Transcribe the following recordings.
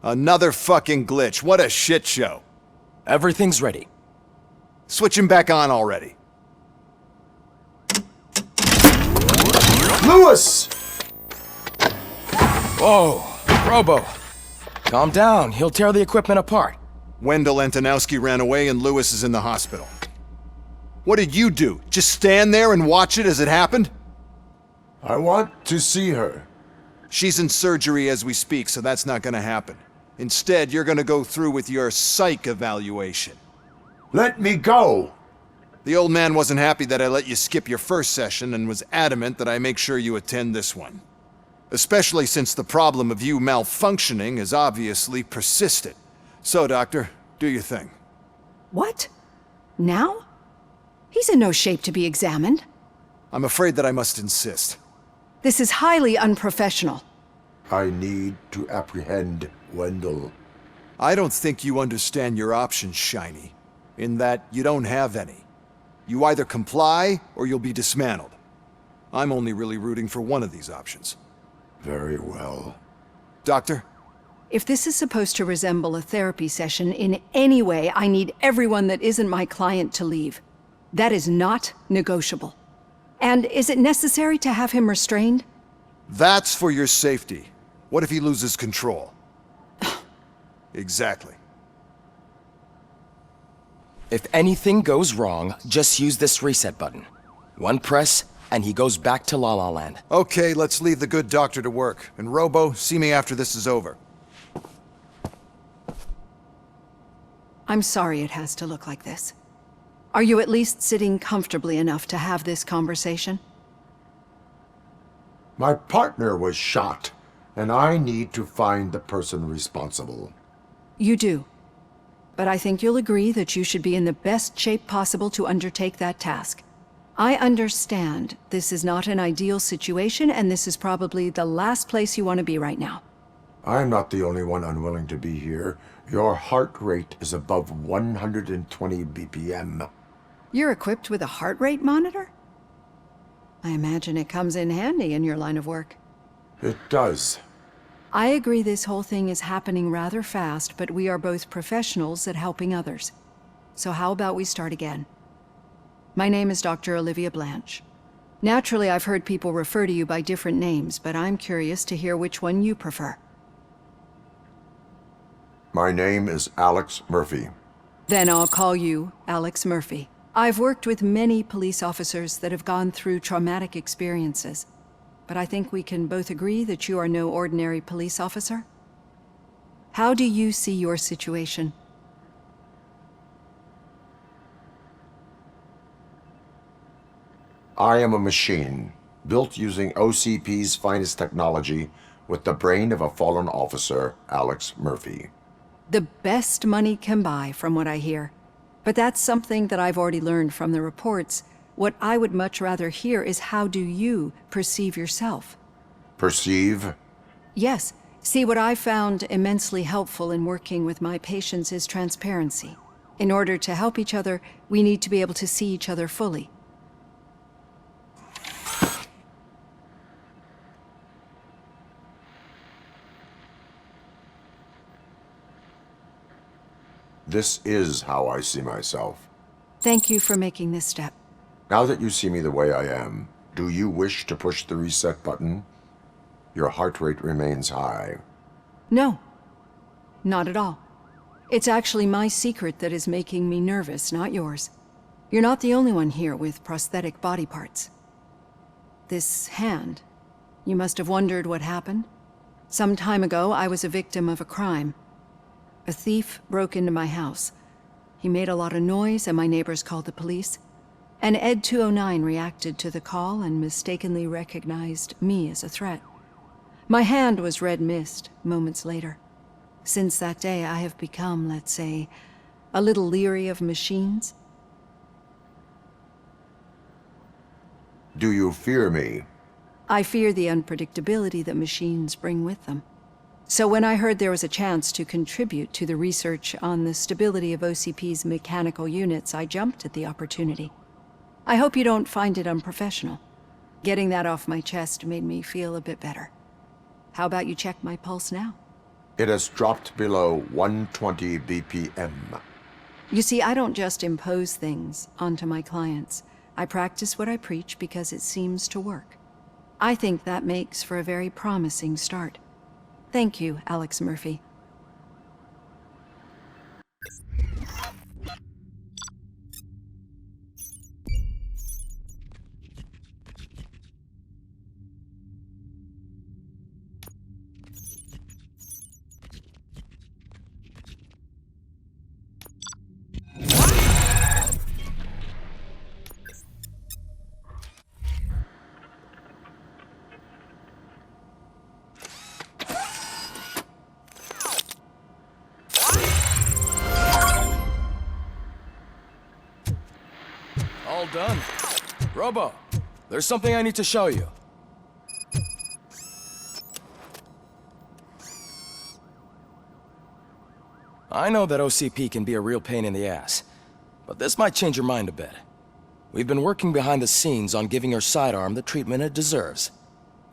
Another fucking glitch. What a shit show. Everything's ready. Switch him back on already. Lewis! Whoa, Robo. Calm down, he'll tear the equipment apart. Wendell Antonowski ran away and Lewis is in the hospital. What did you do? Just stand there and watch it as it happened? I want to see her. She's in surgery as we speak, so that's not gonna happen. Instead, you're gonna go through with your psych evaluation. Let me go! The old man wasn't happy that I let you skip your first session and was adamant that I make sure you attend this one. Especially since the problem of you malfunctioning is obviously persistent. So, Doctor, do your thing. What? Now? He's in no shape to be examined. I'm afraid that I must insist. This is highly unprofessional. I need to apprehend Wendell. I don't think you understand your options, Shiny. In that you don't have any. You either comply or you'll be dismantled. I'm only really rooting for one of these options. Very well. Doctor? If this is supposed to resemble a therapy session in any way, I need everyone that isn't my client to leave. That is not negotiable. And is it necessary to have him restrained? That's for your safety. What if he loses control? Exactly. If anything goes wrong, just use this reset button. One press, and he goes back to La La Land. Okay, let's leave the good doctor to work. And Robo, see me after this is over. I'm sorry it has to look like this. Are you at least sitting comfortably enough to have this conversation? My partner was shot, and I need to find the person responsible. You do. But I think you'll agree that you should be in the best shape possible to undertake that task. I understand this is not an ideal situation, and this is probably the last place you want to be right now. I'm not the only one unwilling to be here. Your heart rate is above 120 BPM. You're equipped with a heart rate monitor? I imagine it comes in handy in your line of work. It does. I agree this whole thing is happening rather fast, but we are both professionals at helping others. So how about we start again? My name is Dr. Olivia Blanch. Naturally, I've heard people refer to you by different names, but I'm curious to hear which one you prefer. My name is Alex Murphy. Then I'll call you Alex Murphy. I've worked with many police officers that have gone through traumatic experiences, but I think we can both agree that you are no ordinary police officer. How do you see your situation? I am a machine, built using OCP's finest technology with the brain of a fallen officer, Alex Murphy. The best money can buy, from what I hear. But that's something that I've already learned from the reports. What I would much rather hear is how do you perceive yourself? Perceive? Yes. See, what I found immensely helpful in working with my patients is transparency. In order to help each other, we need to be able to see each other fully. This is how I see myself. Thank you for making this step. Now that you see me the way I am, do you wish to push the reset button? Your heart rate remains high. No, not at all. It's actually my secret that is making me nervous, not yours. You're not the only one here with prosthetic body parts. This hand, you must have wondered what happened. Some time ago, I was a victim of a crime. A thief broke into my house. He made a lot of noise and my neighbors called the police. And Ed 209 reacted to the call and mistakenly recognized me as a threat. My hand was red mist moments later. Since that day, I have become, let's say, a little leery of machines. Do you fear me? I fear the unpredictability that machines bring with them. So when I heard there was a chance to contribute to the research on the stability of OCP's mechanical units, I jumped at the opportunity. I hope you don't find it unprofessional. Getting that off my chest made me feel a bit better. How about you check my pulse now? It has dropped below 120 BPM. You see, I don't just impose things onto my clients. I practice what I preach because it seems to work. I think that makes for a very promising start. Thank you, Alex Murphy. All done. Robo, there's something I need to show you. I know that OCP can be a real pain in the ass, but this might change your mind a bit. We've been working behind the scenes on giving your sidearm the treatment it deserves.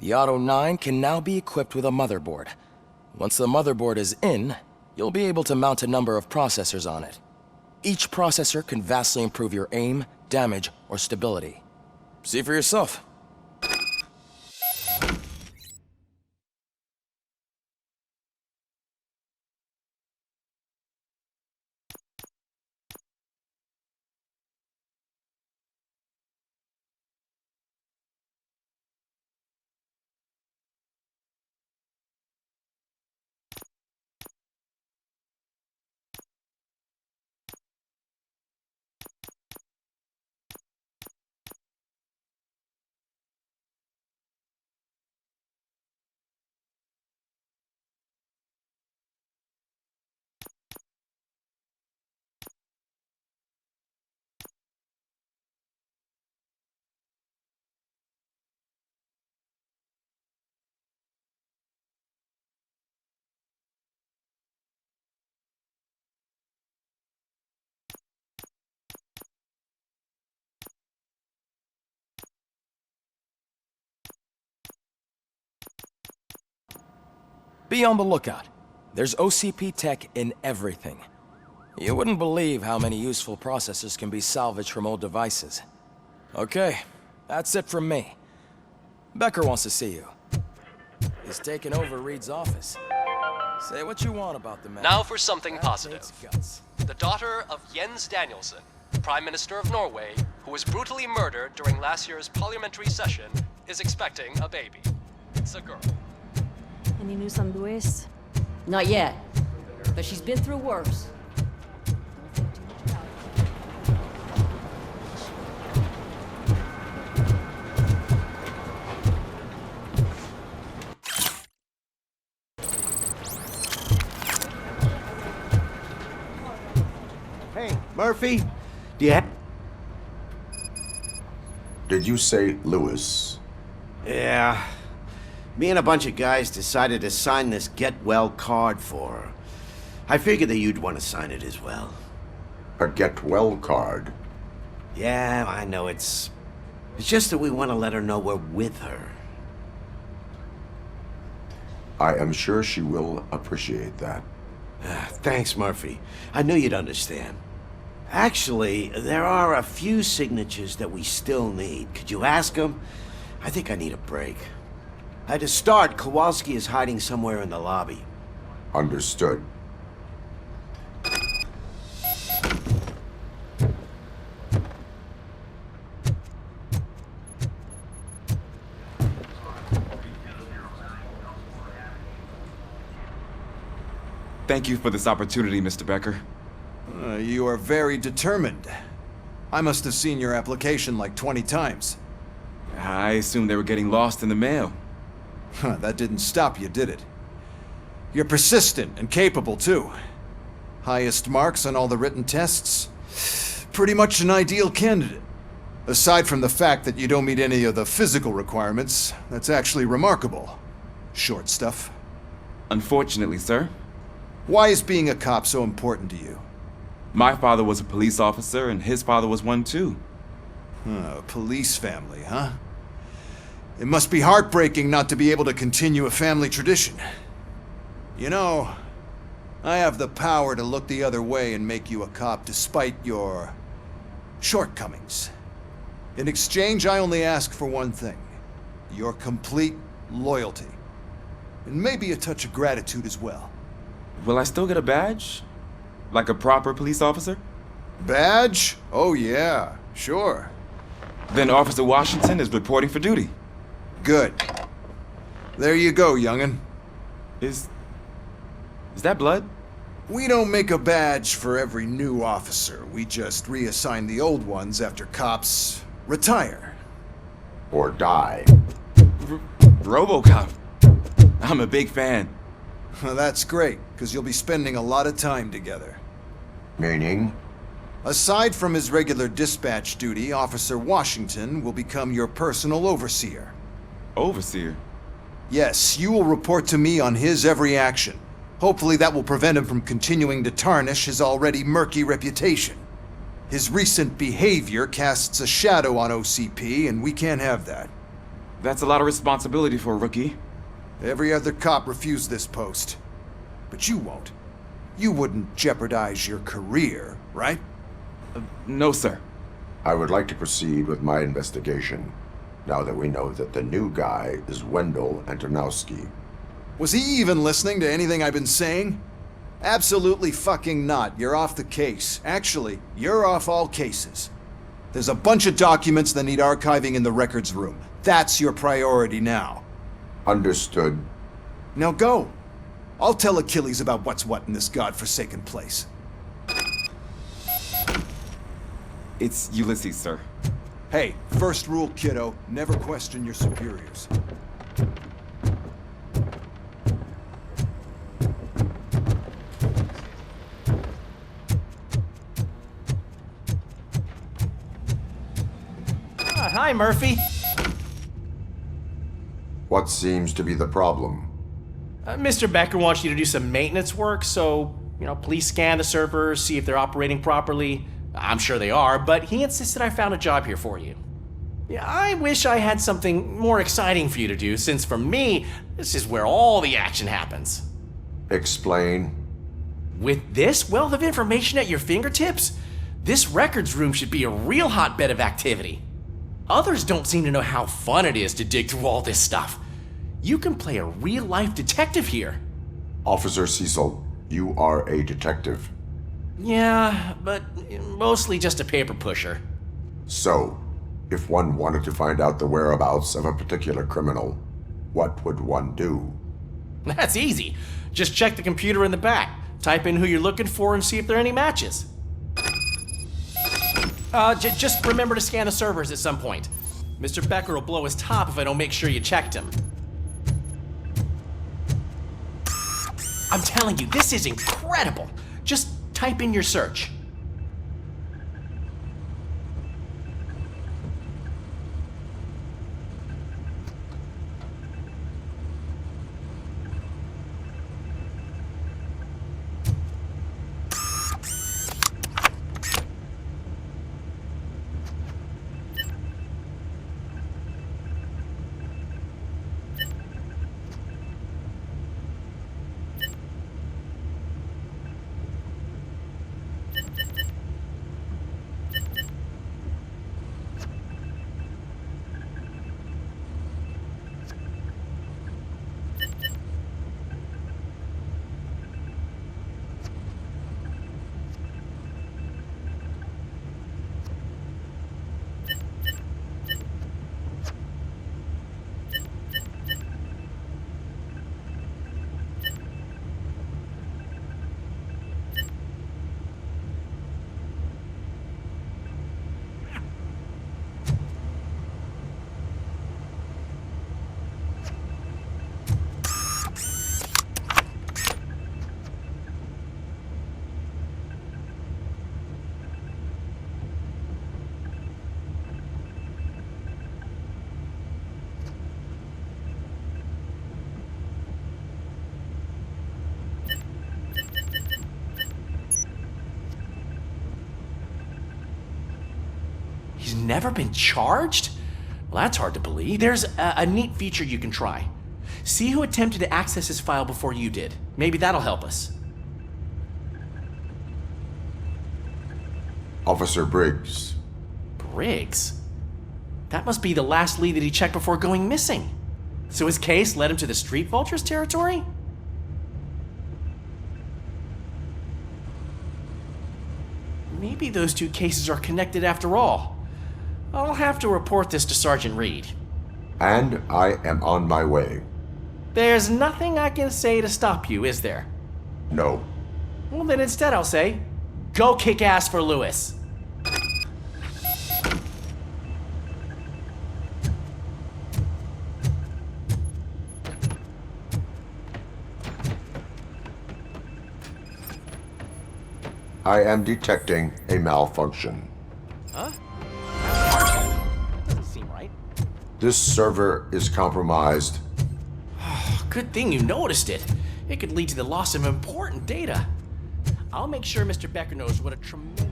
The Auto 9 can now be equipped with a motherboard. Once the motherboard is in, you'll be able to mount a number of processors on it. Each processor can vastly improve your aim, damage, or stability. See for yourself. Be on the lookout. There's OCP tech in everything. You wouldn't believe how many useful processors can be salvaged from old devices. Okay, that's it from me. Becker wants to see you. He's taken over Reed's office. Say what you want about the man. Now for something positive. Takes guts. The daughter of Jens Danielson, Prime Minister of Norway, who was brutally murdered during last year's parliamentary session, is expecting a baby. It's a girl. Any news on Lewis? Not yet, but she's been through worse. Hey, Murphy, do you have... Did you say Lewis? Yeah. Me and a bunch of guys decided to sign this get well card for her. I figured that you'd want to sign it as well. A get well card? Yeah, I know it's just that we want to let her know we're with her. I am sure she will appreciate that. Thanks, Murphy. I knew you'd understand. Actually, there are a few signatures that we still need. Could you ask them? I think I need a break. To start, Kowalski is hiding somewhere in the lobby. Understood. Thank you for this opportunity, Mr. Becker. You are very determined. I must have seen your application like 20 times. I assumed they were getting lost in the mail. That didn't stop you, did it? You're persistent and capable, too. Highest marks on all the written tests. Pretty much an ideal candidate. Aside from the fact that you don't meet any of the physical requirements, that's actually remarkable. Short stuff. Unfortunately, sir. Why is being a cop so important to you? My father was a police officer, and his father was one too. A police family, huh? It must be heartbreaking not to be able to continue a family tradition. You know, I have the power to look the other way and make you a cop despite your shortcomings. In exchange, I only ask for one thing. Your complete loyalty. And maybe a touch of gratitude as well. Will I still get a badge? Like a proper police officer? Badge? Oh yeah, sure. Then Officer Washington is reporting for duty. Good. There you go, young'un. Is that blood? We don't make a badge for every new officer. We just reassign the old ones after cops retire. Or die. RoboCop. I'm a big fan. That's great, because you'll be spending a lot of time together. Meaning? Aside from his regular dispatch duty, Officer Washington will become your personal overseer. Overseer? Yes, you will report to me on his every action. Hopefully that will prevent him from continuing to tarnish his already murky reputation. His recent behavior casts a shadow on OCP, and we can't have that. That's a lot of responsibility for a rookie. Every other cop refused this post. But you won't. You wouldn't jeopardize your career, right? No, sir. I would like to proceed with my investigation, now that we know that the new guy is Wendell Antonowski. Was he even listening to anything I've been saying? Absolutely fucking not. You're off the case. Actually, you're off all cases. There's a bunch of documents that need archiving in the records room. That's your priority now. Understood. Now go. I'll tell Achilles about what's what in this godforsaken place. It's Ulysses, sir. Hey, first rule, kiddo, never question your superiors. Hi, Murphy. What seems to be the problem? Mr. Becker wants you to do some maintenance work, so, please scan the servers, see if they're operating properly. I'm sure they are, but he insisted I found a job here for you. Yeah, I wish I had something more exciting for you to do, since for me, this is where all the action happens. Explain. With this wealth of information at your fingertips, this records room should be a real hotbed of activity. Others don't seem to know how fun it is to dig through all this stuff. You can play a real-life detective here. Officer Cecil, you are a detective. Yeah, but mostly just a paper pusher. So, if one wanted to find out the whereabouts of a particular criminal, what would one do? That's easy. Just check the computer in the back, type in who you're looking for, and see if there are any matches. Just remember to scan the servers at some point. Mr. Becker will blow his top if I don't make sure you checked him. I'm telling you, this is incredible. Just type in your search. He's never been charged? Well, that's hard to believe. There's a neat feature you can try. See who attempted to access his file before you did. Maybe that'll help us. Officer Briggs. Briggs? That must be the last lead that he checked before going missing. So his case led him to the Street Vultures territory? Maybe those two cases are connected after all. I'll have to report this to Sergeant Reed. And I am on my way. There's nothing I can say to stop you, is there? No. Well, then instead I'll say, go kick ass for Lewis. I am detecting a malfunction. Huh? Doesn't seem right. This server is compromised. Good thing you noticed it. It could lead to the loss of important data. I'll make sure Mr. Becker knows what a tremendous...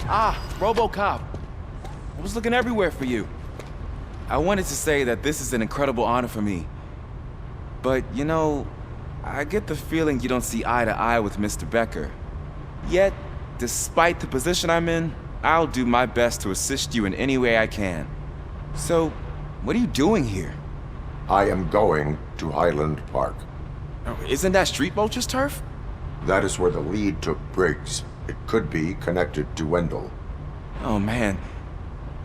Ah, RoboCop. I was looking everywhere for you. I wanted to say that this is an incredible honor for me. But, you know, I get the feeling you don't see eye to eye with Mr. Becker. Yet, despite the position I'm in, I'll do my best to assist you in any way I can. So, what are you doing here? I am going to Highland Park. Isn't that Street Vulture's turf? That is where the lead took Briggs. It could be connected to Wendell. Oh, man.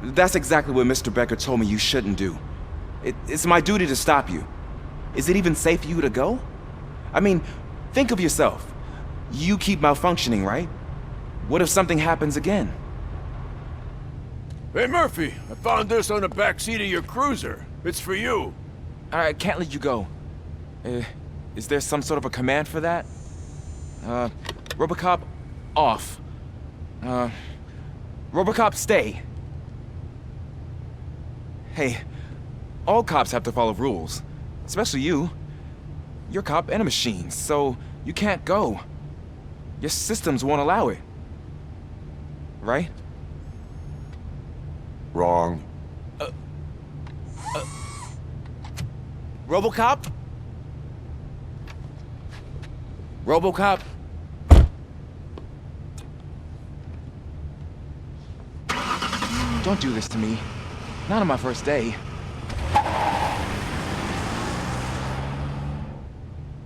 That's exactly what Mr. Becker told me you shouldn't do. It's my duty to stop you. Is it even safe for you to go? I mean, think of yourself. You keep malfunctioning, right? What if something happens again? Hey, Murphy, I found this on the back seat of your cruiser. It's for you. I can't let you go. Is there some sort of a command for that? RoboCop, off. RoboCop, stay. Hey, all cops have to follow rules. Especially you. You're a cop and a machine, so you can't go. Your systems won't allow it. Right? Wrong. RoboCop? RoboCop? Don't do this to me. Not on my first day.